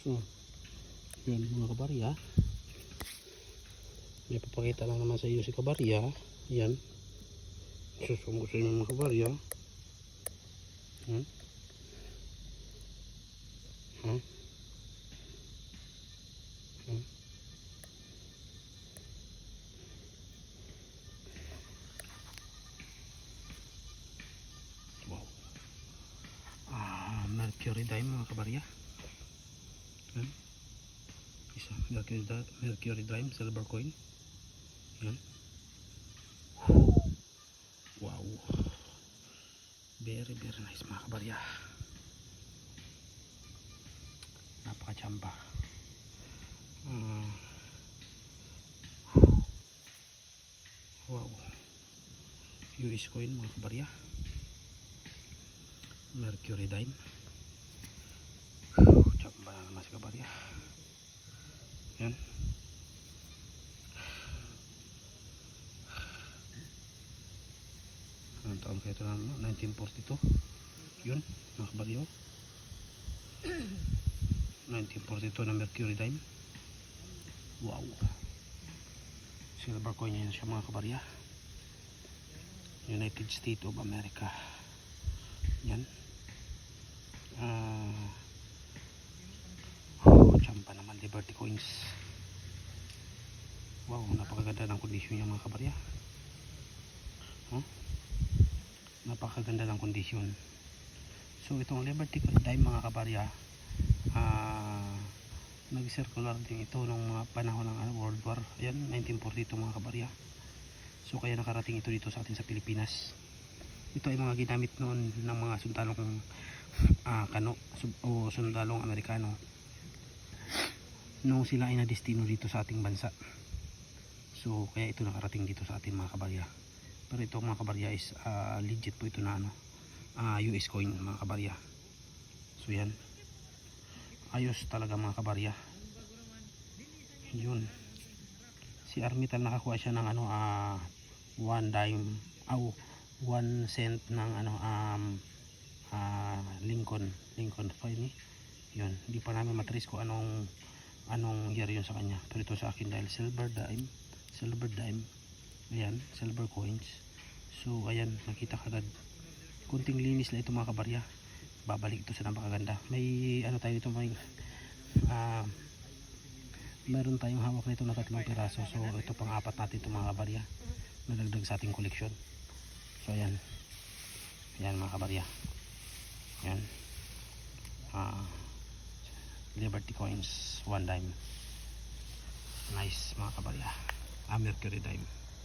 So yun mga kabarya, may papakita lang naman sa iyo si kabarya. Yan, susumbo sa inyo mga kabarya. Wow. Mercury dime mga kabarya. Isa Mercury dime silver coin. Yan. Wow, very nice mga kabarya. Napakachamba. Wow, US coin mga kabarya, Mercury dime. Chamba na naman si kabarya. Yan. Anong taon kayo ito na 1942. Yun mga kabarya, 1942 na Mercury dime. Wow, silver coin yan siya mga kabarya. United States of America. Yan. Champa naman Liberty coins. Wow, napakaganda ng kondisyon niya mga kabarya. Napakaganda ng kondisyon. So itong Liberty dime mga kabarya, nag-circular din ito nung mga panahon ng World War. Ayan, 1942 mga kabarya. So kaya nakarating ito dito sa atin sa Pilipinas. Ito ay mga ginamit noon ng mga sundalong kano o sundalong Amerikano nung sila ay nadestino dito sa ating bansa. So kaya ito nakarating dito sa atin mga kabarya. Pero ito mga kabarya is legit po ito na US coin mga kabarya. So yan, ayos talaga mga kabarya. Yun, si Armital nakakuha siya ng 1 dime 1 cent ng Lincoln coin. Yun, hindi pa namin matrace kung anong year yun sa kanya. Pero ito sa akin dahil silver dime, ayan, silver coins. So ayan, nakita kagad, kunting linis lang ito mga kabarya, babalik ito sa napakaganda. May tayo dito, meron tayong hawak nito na 3 piraso. So ito pang 4 natin ito mga kabarya, nalagdag sa ating koleksyon. So ayan, mga kabarya, yan, Liberty coins 1 dime, nice mga kabarya, Mercury dime.